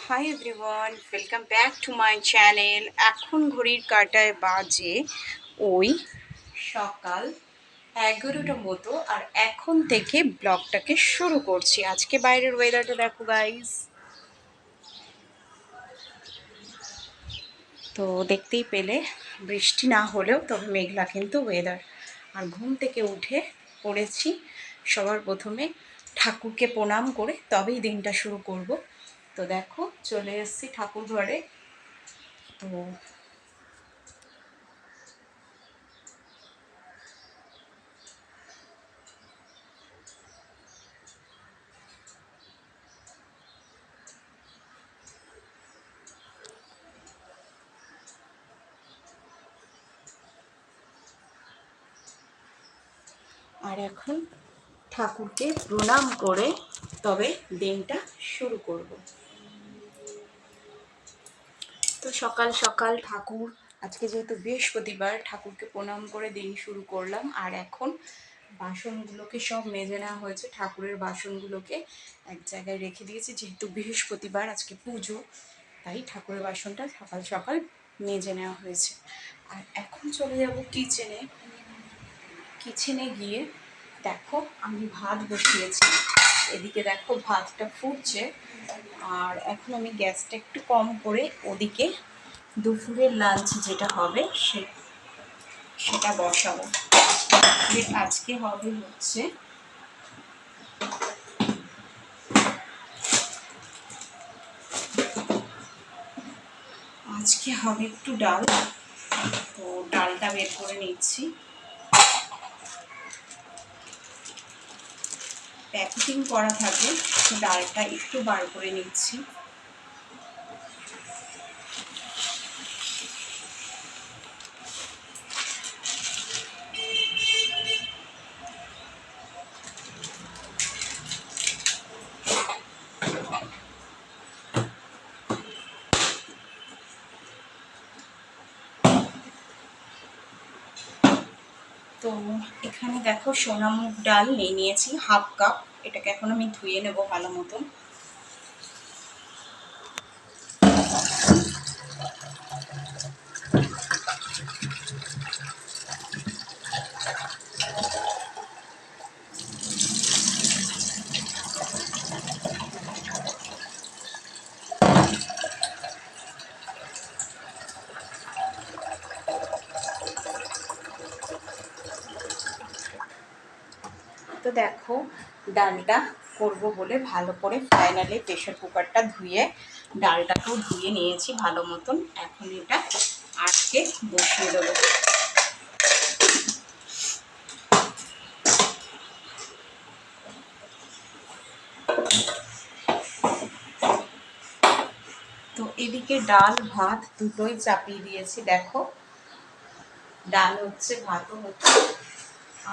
Hi everyone, welcome back to my channel. এখন ঘড়ির কাঁটায় বাজে ওই সকাল 11টার মতো, আর এখন থেকে ব্লগটাকে শুরু করছি। আজকে বাইরের ওয়েদারটা দেখো গাইজ, তো দেখতেই পেলে বৃষ্টি না হলেও তবে মেঘলা কিন্তু ওয়েদার। আর ঘুম থেকে উঠে পড়েছি সবার প্রথমে ঠাকুরকে প্রণাম করে তবেই দিনটা শুরু করব। তো দেখো চলে এসেছি ঠাকুর ঘরে। তো আর এখন ঠাকুরকে প্রণাম করে তবে দিনটা শুরু করব। তো সকাল সকাল ঠাকুর, আজকে যেহেতু বৃহস্পতিবার, ঠাকুরকে প্রণাম করে দিন শুরু করলাম। আর এখন বাসনগুলোকে সব মেজে নেওয়া হয়েছে, ঠাকুরের বাসনগুলোকে এক জায়গায় রেখে দিয়েছি। যেহেতু বৃহস্পতিবার আজকে পুজো, তাই ঠাকুরের বাসনটা সকাল সকাল মেজে নেওয়া হয়েছে। আর এখন চলে যাব কিচেনে। কিচেনে গিয়ে দেখো আমি ভাত বসিয়েছি, এদিকে দেখো ভাতটা ফুটছে। আর এখন আমি গ্যাসটা একটু কম করে ওদিকে দুপুরের লাঞ্চ যেটা হবে সেটা বসাবো। আজকে হবে হচ্ছে একটু ডাল। তো ডালটা বের করে নিচ্ছি, প্যাকেটিং করা থাকে, ডালটা একটু বার করে নিচ্ছি। তো এখানে দেখো সোনামুগ ডাল নিয়েছি হাফ কাপ, এটাকে এখন আমি ধুয়ে নেব ভালো মতন। তো দেখো ডালটা করব বলে ভালো করে ফাইনালি প্রেশার কুকারটা ধুয়ে ডালটাকেও ধুয়ে নিয়েছি ভালো মতন। এখন এটা আটকে বসিয়ে দেবো। তো এদিকে ডাল ভাত দুটোই চাপিয়ে দিয়েছি, দেখো ডাল হচ্ছে ভাতও হচ্ছে।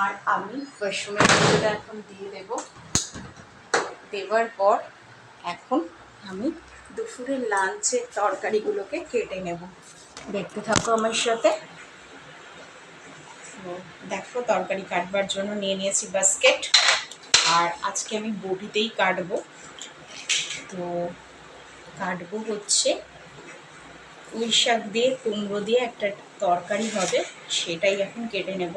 আর আমি রসুনের মধ্যে এখন দিয়ে দেব। দেওয়ার পর এখন আমি দুপুরের লাঞ্চের তরকারিগুলোকে কেটে নেব। দেখতে থাকো আমার সাথে। তো দেখো তরকারি কাটবার জন্য নিয়ে নিয়েছি বাস্কেট, আর আজকে আমি বটিতেই কাটবো। তো কাটবো হচ্ছে পুঁই শাক দিয়ে কুমড়ো দিয়ে একটা তরকারি হবে, সেটাই এখন কেটে নেব।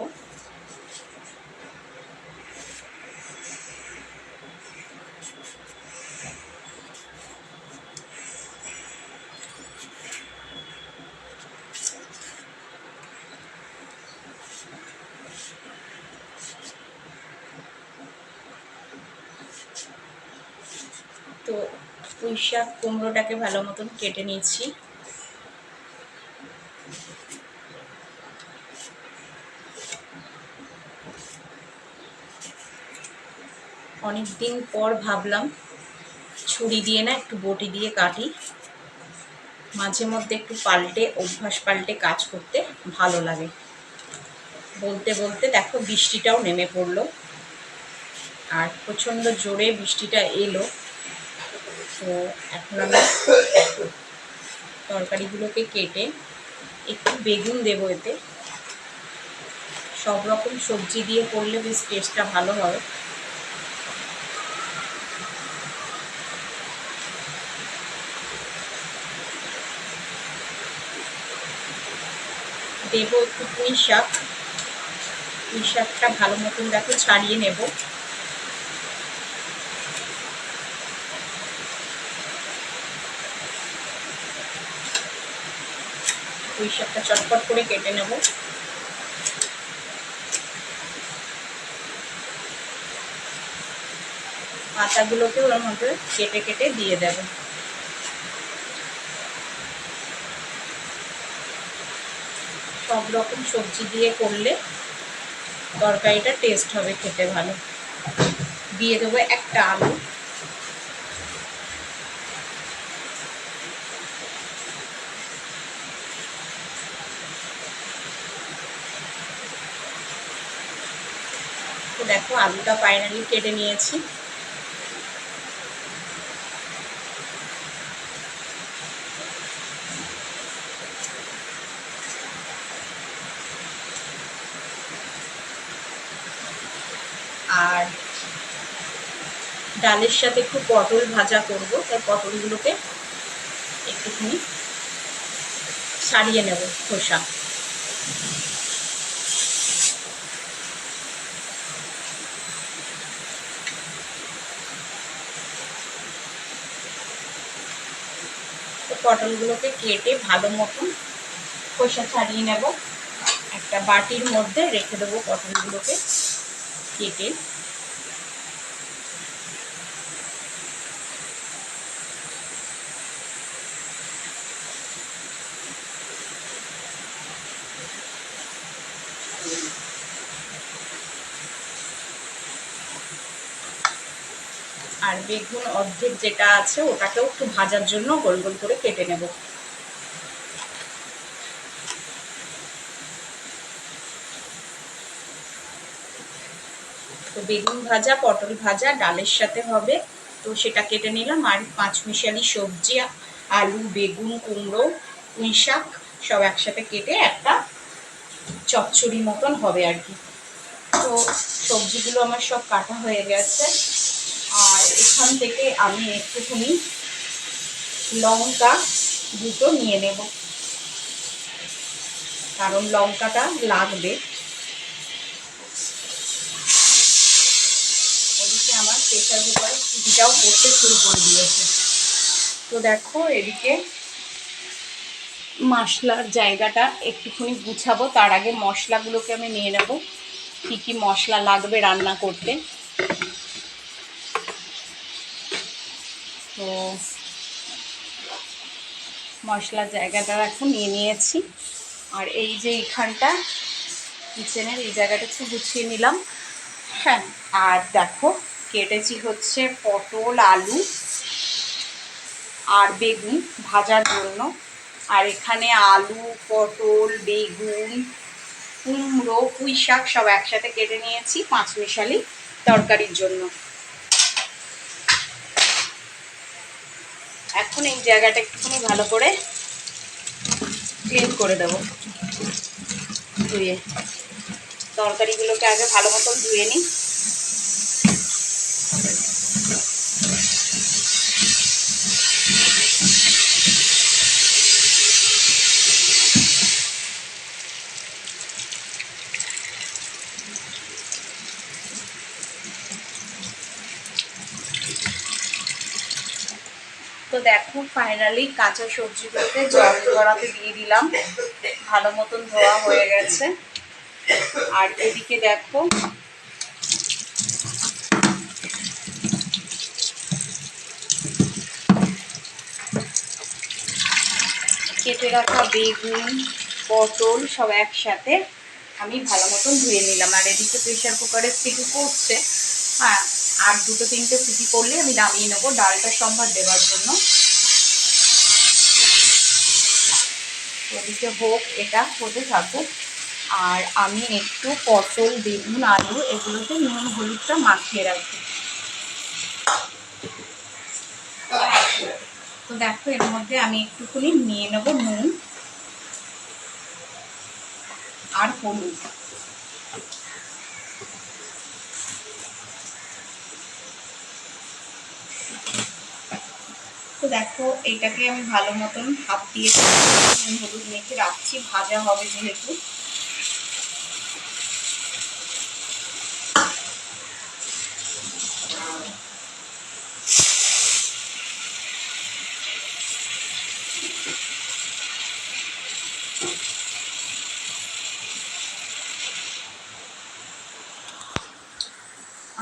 তো পুঁই শাক কুমড়োটাকে ভালো মতন কেটে নিচ্ছি। অনেক দিন পর ভাবলাম ছুরি দিয়ে না একটু বটি দিয়ে কাটি, মাঝে মধ্যে একটু অভ্যাস পাল্টে কাজ করতে ভালো লাগে। বলতে বলতে দেখো বৃষ্টিটাও নেমে পড়লো, আর প্রচণ্ড জোরে বৃষ্টিটা এলো। তো এখন আমি তরকারিগুলোকে কেটে একটু বেগুন দেবো এতে। সব রকম সবজি দিয়ে করলে বেশ টেস্টটা ভালো হয়। দেবো একটু পুঁই শাক। পুঁই শাকটা ভালো মতন দেখো ছাড়িয়ে নেব। পুঁই শাকটা চটপট করে কেটে নেব। পাতাগুলোকে ওর মধ্যে কেটে কেটে দিয়ে দেব। সব রকম সবজি দিয়ে করলে তরকারিটা টেস্ট হবে, খেতে ভালো। দিয়ে দেবো একটা আলু। তো দেখো আলুটা ফাইনালি কেটে নিয়েছি। আর ডালের সাথে একটু পটল ভাজা করব, তাই পটলগুলোকে একটুখানি ছাড়িয়ে নেব খোসা। তো পটলগুলোকে কেটে ভালো মতন খোসা ছাড়িয়ে নেব। একটা বাটির মধ্যে রেখে দেবো পটলগুলোকে কেটে। আর বেগুন অর্ধেক যেটা আছে ওটাকেও একটু ভাজার জন্য গোল গোল করে কেটে নেব। তো বেগুন ভাজা পটল ভাজা ডালের সাথে হবে, তো সেটা কেটে নিলাম। আর পাঁচমিশালি সবজি আলু বেগুন কুমড়ো পুঁই শাক সব একসাথে কেটে একটা চচ্চড়ি মতন হবে আর কি। তো সবজিগুলো আমার সব কাটা হয়ে গেছে। আর এখান থেকে আমি একটুখানি লঙ্কা দুটো নিয়ে নেব, কারণ লঙ্কাটা লাগবে। ওদিকে আমার প্রেসার কুকারে সিটিটাও করতে শুরু করে দিয়েছে। তো দেখো এদিকে মশলার জায়গাটা একটুখানি গুছাবো, তার আগে মশলাগুলোকে আমি নিয়ে নেব, কী কী মশলা লাগবে রান্না করতে। তো মশলার জায়গাটা এখন নিয়ে নিয়েছি। আর এই যে এইখানটা কিচেনের এই জায়গাটা একটু গুছিয়ে নিলাম। হ্যাঁ, আর দেখো কেটেছি হচ্ছে পটল আলু আর বেগুন ভাজার জন্য। আর এখানে আলু পটল বেগুন কুমড়ো পুঁই শাক সব একসাথে কেটে নিয়েছি পাঁচমিশালি তরকারির জন্য। এখন এই জায়গাটা একটুখানি ভালো করে ক্লিন করে দেবো, ধুয়ে তরকারিগুলোকে আগে ভালো মতন ধুয়ে নিই। তো দেখো ফাইনালি কাঁচা সবজিগুলোকে জল ঝরাতে দিয়ে দিলাম, ভালো মতন ধোয়া হয়ে গেছে। আর এদিকে দেখো কেটে রাখা বেগুন পটল সব একসাথে আমি ভালো মতন ধুয়ে নিলাম। আর এদিকে প্রেশার কুকারে সিটি করছে, হ্যাঁ আর দুটো তিনটে সিটি করলে আমি নামিয়ে নেবো ডালটা সম্ভার দেওয়ার জন্য। ওদিকে হোক, এটা হতে থাকুক। আর আমি একটু পটল বেগুন আলু এগুলোতে নুন হলুদটা মাখিয়ে রাখি। তো দেখো এর মধ্যে আমি একটুখানি নিয়ে নেবো নুন আর হলুদ। তো দেখো এইটাকে আমি ভালো মতন হাত দিয়ে নুন হলুদ মেখে রাখছি, ভাজা হবে যেহেতু।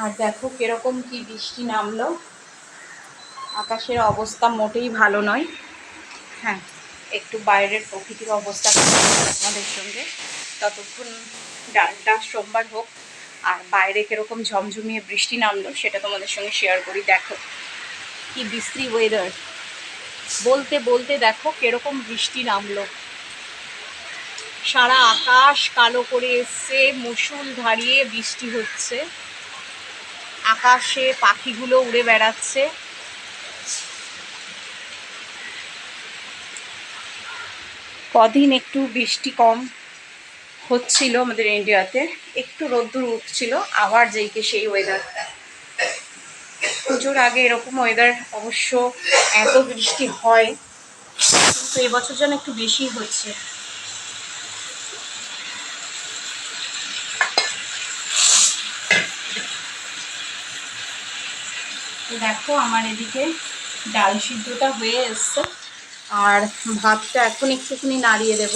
আর দেখো কিরকম কি বৃষ্টি নামলো, আকাশের অবস্থা মোটেই ভালো নয়। হ্যাঁ, একটু বাইরের প্রকৃতির অবস্থা আমাদের সঙ্গে, ততক্ষণ ডালটা সোমবার হোক। আর বাইরে কিরকম ঝমঝমিয়ে বৃষ্টি নামলো সেটা তোমাদের সঙ্গে শেয়ার করি। দেখো কি বিশ্রী ওয়েদার, বলতে বলতে দেখো কিরকম বৃষ্টি নামলো, সারা আকাশ কালো করে এসছে, মুষল ধারিয়ে বৃষ্টি হচ্ছে, আকাশে পাখিগুলো উড়ে বেড়াচ্ছে। কদিন একটু বৃষ্টি কম হচ্ছিল আমাদের ইন্ডিয়াতে, একটু রোদ্দুর উঠছিল, আবার যেইকে সেই ওয়েদার। পুজোর আগে এরকম ওয়েদার অবশ্য এত বৃষ্টি হয়, কিন্তু এবছর যেন একটু বেশি হচ্ছে। তো দেখো আমার এদিকে ডাল সিদ্ধটা হয়ে এসছে, আর ভাতটা এখন একটুখানি নাড়িয়ে দেব।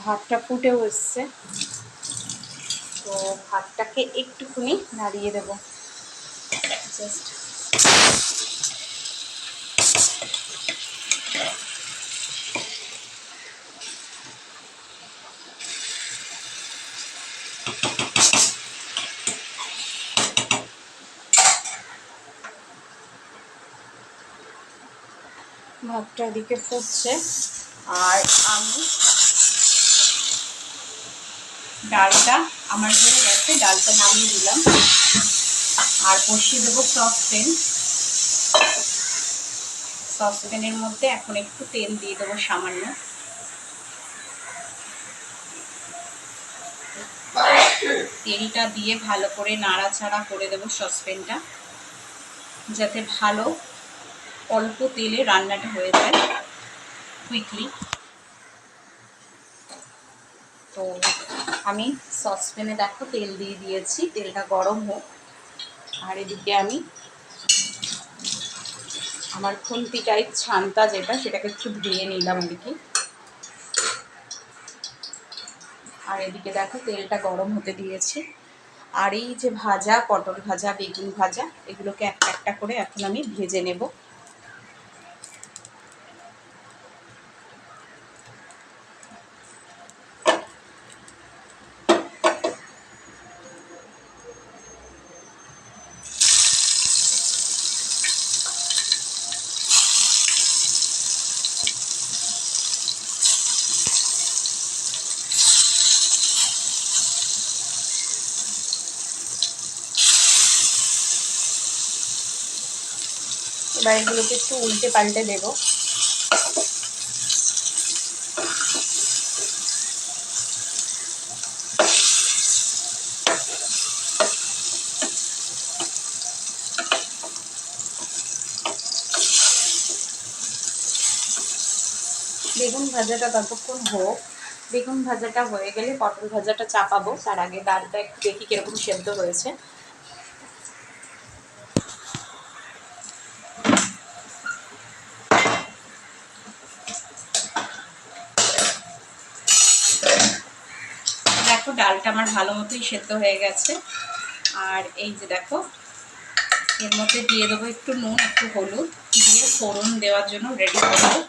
ভাতটা ফুটেও এসছে, তো ভাতটাকে একটুখানি নাড়িয়ে দেব জাস্ট। ভাতটা এদিকে ফুটছে, আর আমি ডালটা আমার হয়ে গেছে, ডালটা নামিয়ে দিলাম। আর বসিয়ে দেবো সসপ্যান। সসপ্যানের মধ্যে এখন একটু তেল দিয়ে দেবো সামান্য। তেলটা দিয়ে ভালো করে নাড়াচাড়া করে দেবো সসপ্যানটা, যাতে ভালো অল্প তেলে রান্নাটা হয়ে যায় কুইকলি। তো আমি সসপ্যানে দেখো তেল দিয়ে দিয়েছি, তেলটা গরম হোক। আর এদিকে আমি আমার খুন্তি টাইপ ছানটা যেটা, সেটাকে একটু ধুয়ে নিলাম এদিকে। আর এদিকে দেখো তেলটা গরম হতে দিয়েছি। আর এই যে ভাজা পটল ভাজা, বেগুন ভাজা, এগুলোকে একটা একটা করে এখন আমি ভেজে নেব। এবার এগুলোকে একটু উল্টে পাল্টে দেবো। বেগুন ভাজাটা ততক্ষণ হোক, বেগুন ভাজাটা হয়ে গেলে পটল ভাজাটা চাপাবো। তার আগে ডালটা একটু দেখি কিরকম সেদ্ধ হয়েছে। দেখো ডালটা আমার ভালো মতোই সেদ্ধ হয়ে গেছে। আর এই যে দেখো এর মধ্যে দিয়ে দেবো একটু নুন, একটু হলুদ দিয়ে ফোড়ন দেওয়ার জন্য রেডি করবো।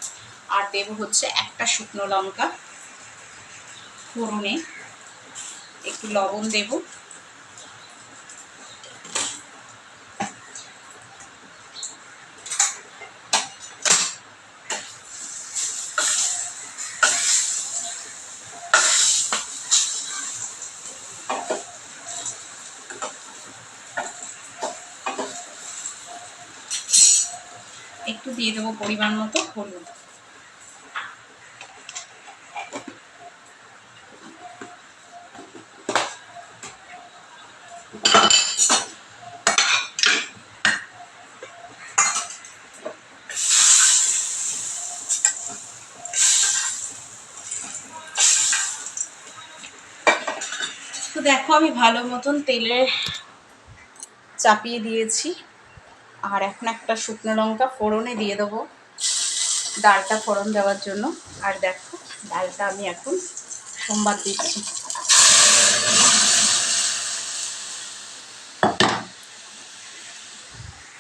আর দেবো হচ্ছে একটা শুকনো লঙ্কা ফোড়নে, একটু লবণ দেব। একটু দিয়ে দেবো পরিমাণ মতো হলুদ। দেখো আমি ভালো মতন তেলে চাপিয়ে দিয়েছি, আর এখন একটা শুকনো লঙ্কা ফোড়নে দিয়ে দেবো ডালটা ফোড়ন দেওয়ার জন্য। আর দেখো ডালটা আমি এখন সোমবার দিচ্ছি।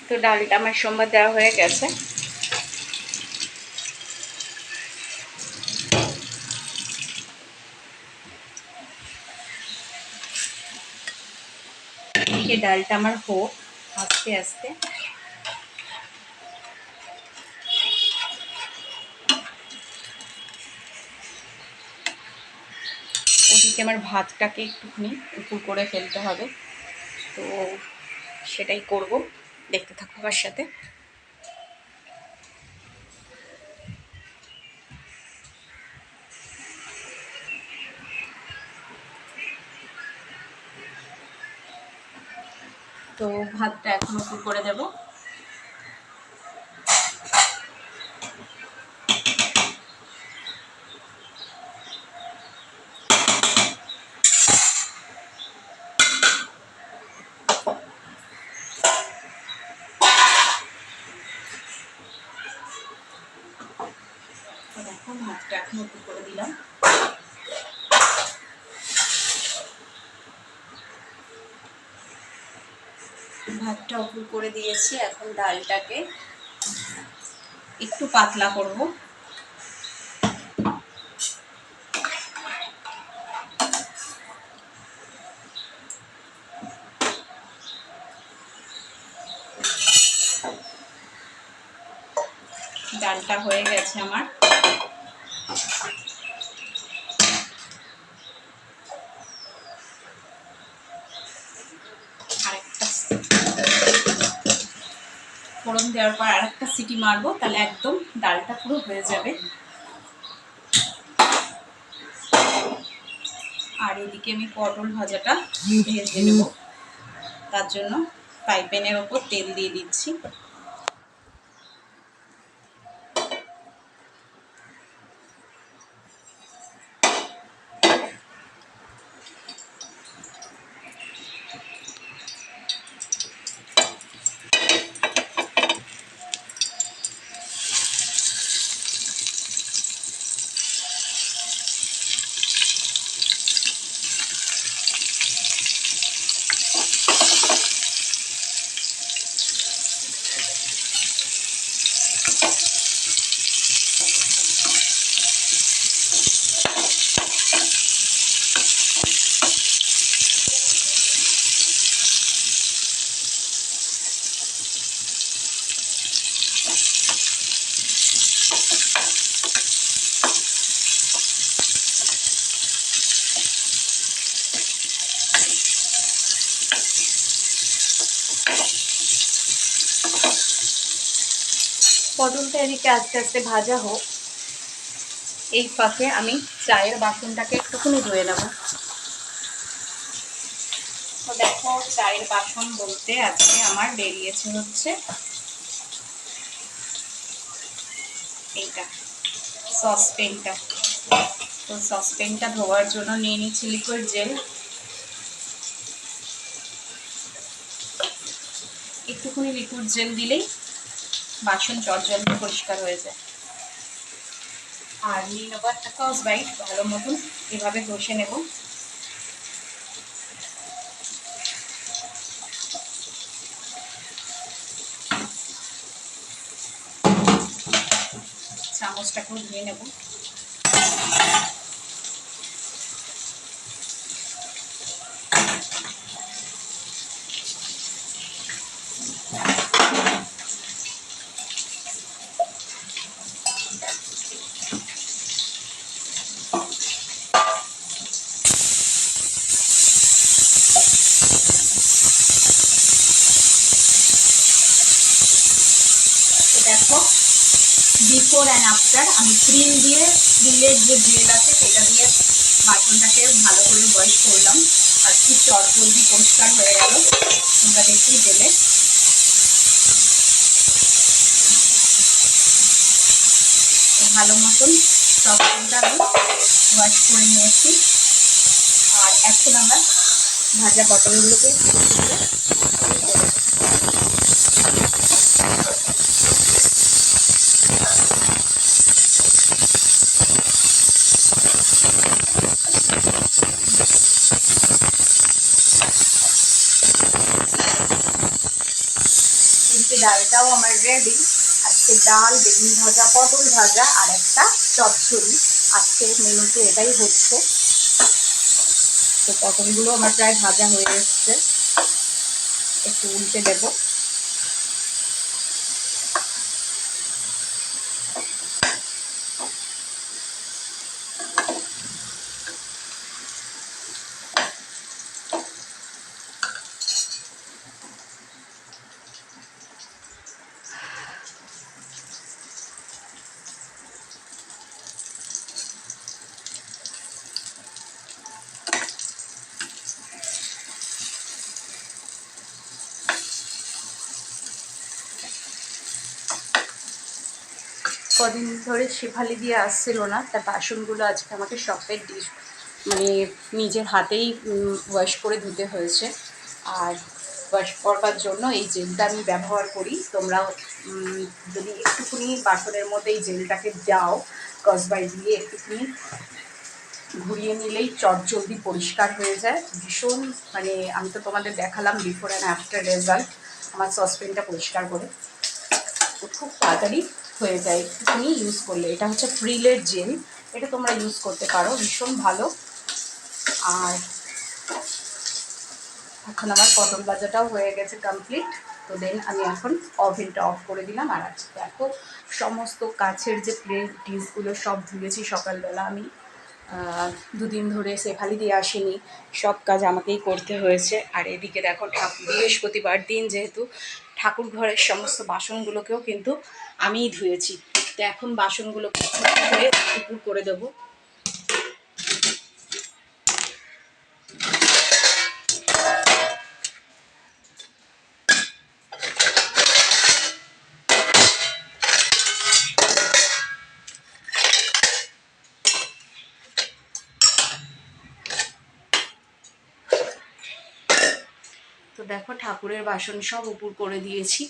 তো ডালটা আমার সোমবার দেওয়া হয়ে গেছে। এদিকে ডালটা আমার হোক আস্তে আস্তে। ওদিকে আমার ভাতটাকে একটুখানি উপুর করে ফেলতে হবে, তো সেটাই করব, দেখতে থাকো আমার সাথে। তো ভাতটা এখন উপুর করে দেব। দেখো ভাতটা এখন উপুর করে দিলাম। ভাতটা উপুর করে দিয়েছি, এখন ডালটাকে একটু পাতলা করব। ডালটা হয়ে গেছে আমার। আরেকটা ফোড়ন দেওয়ার পর আরেকটা সিটি মারবো, তাহলে একদম ডালটা পুরো হয়ে যাবে। আর এদিকে আমি পটল ভাজাটা ভেজে নেব, তার জন্য ফ্রাই প্যানের ওপর তেল দিয়ে দিচ্ছি। পটলটা এদিকে আস্তে আস্তে ভাজা হোক, এই ফাঁকে আমি চায়ের বাসনটাকে একটুখানি ধুয়ে নেব। তো দেখো চায়ের বাসন বলতে আজকে আমার বেরিয়েছে হচ্ছে এইটা সসপেনটা। তো সসপেনটা ধোয়ার জন্য নিয়ে নিচ্ছি লিকুইড জেল। একটুখানি লিকুইড জেল দিলেই বাসন চটজলদি পরিষ্কার হয়ে যায়। আর নিয়ে নেবো একটা স্কচ ব্রাইট, ভালো মতন এভাবে ঘষে নেব। চামচটাকেও ধুয়ে নেব। দেখো বিফোর অ্যান্ড আফটার আমি ক্রিম দিয়ে, ক্রিমের যে জেল আছে সেটা দিয়ে বাসনটাকে ভালো করে ওয়াশ করলাম, আর খুব চটজলদি পরিষ্কার হয়ে গেল। তোমরা দেখতেই পেলে। ভালো মতন সসপেনটা আমি ওয়াশ করে নিয়েছি। আর এখন আমরা ভাজা পটলগুলোকে এদিকে ডালটাও আমার রেডি। আজকে ডাল, বেগুন ভাজা, পটল ভাজা আর একটা চচ্চড়ি। আজকের মেনুতে এটাই হচ্ছে। তো পটলগুলো আমার প্রায় ভাজা হয়ে এসছে, একটু উল্টে দেবো। কদিন ধরে শেফালি দিয়ে আসছিল না, তার বাসনগুলো আজকে আমাকে শপের ডিশ মানে নিজের হাতেই ওয়াশ করে ধুতে হয়েছে। আর ওয়াশ করবার জন্য এই জেলটা আমি ব্যবহার করি। তোমরাও যদি একটুখানি বাসনের মধ্যে এই জেলটাকে দাও, কসবাই দিয়ে একটুখানি ঘুরিয়ে নিলেই চটজলদি পরিষ্কার হয়ে যায়। ভীষণ মানে আমি তো তোমাদের দেখালাম বিফোর অ্যান্ড আফটার রেজাল্ট আমার সসপেনটা পরিষ্কার করে। খুব তাড়াতাড়ি হয়ে যায় একটুখানি ইউজ করলে। এটা হচ্ছে প্রিলের জেল, এটা তোমরা ইউজ করতে পারো, ভীষণ ভালো। আর এখন আমার পটল ভাজাটাও হয়ে গেছে কমপ্লিট। তো দেন আমি এখন ওভেনটা অফ করে দিলাম। আর আজকে দেখো সমস্ত কাছের যে প্লেট ডিশগুলো সব ধুয়েছি সকালবেলা। আমি দুদিন ধরে শেফালি দিয়ে আসেনি, সব কাজ আমাকেই করতে হয়েছে। আর এদিকে দেখো বৃহস্পতিবার দিন যেহেতু ঠাকুর ঘরের সমস্ত বাসনগুলোকেও কিন্তু আমিই ধুয়েছি। তো এখন বাসনগুলোকে ধুয়ে উপুর করে দেবো। তো দেখো ঠাকুরের বাসন সব উপুর করে দিয়েছি।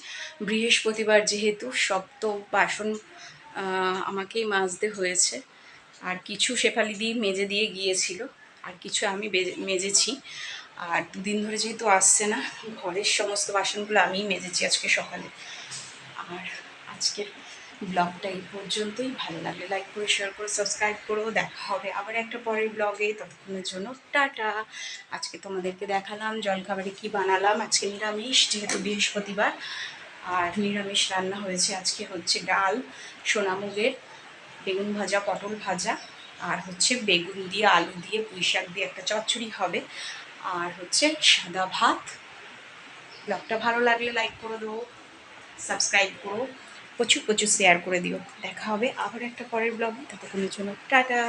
বৃহস্পতিবার যেহেতু সব তো বাসন আমাকেই মাজতে হয়েছে। আর কিছু শেফালি দিয়ে মেজে দিয়ে গিয়েছিল, আর কিছু আমি মেজেছি। আর দুদিন ধরে যেহেতু আসছে না, ঘরের সমস্ত বাসনগুলো আমিই মেজেছি আজকে সকালে। আর আজকের ব্লগটা এই পর্যন্তই। ভালো লাগলে লাইক করে, শেয়ার করে, সাবস্ক্রাইব করো। দেখা হবে আবার একটা পরের ব্লগে। ততক্ষণের জন্য টাটা। আজকে তোমাদেরকে দেখালাম জলখাবারে কি বানালাম। আজকে নিরামিষ, যেহেতু বৃহস্পতিবার। আর নিরামিষ রান্না হয়েছে আজকে হচ্ছে ডাল, সোনামুগের, বেগুন ভাজা, পটল ভাজা, আর হচ্ছে বেগুন দিয়ে আলু দিয়ে পুঁই শাক দিয়ে একটা চচ্চড়ি হবে, আর হচ্ছে সাদা ভাত। ব্লগটা ভালো লাগলে লাইক করে দেবো, সাবস্ক্রাইব করো, প্রচুর প্রচুর শেয়ার করে দিও। দেখা হবে আবার একটা পরের ব্লগে। ততক্ষণের জন্য টাটা।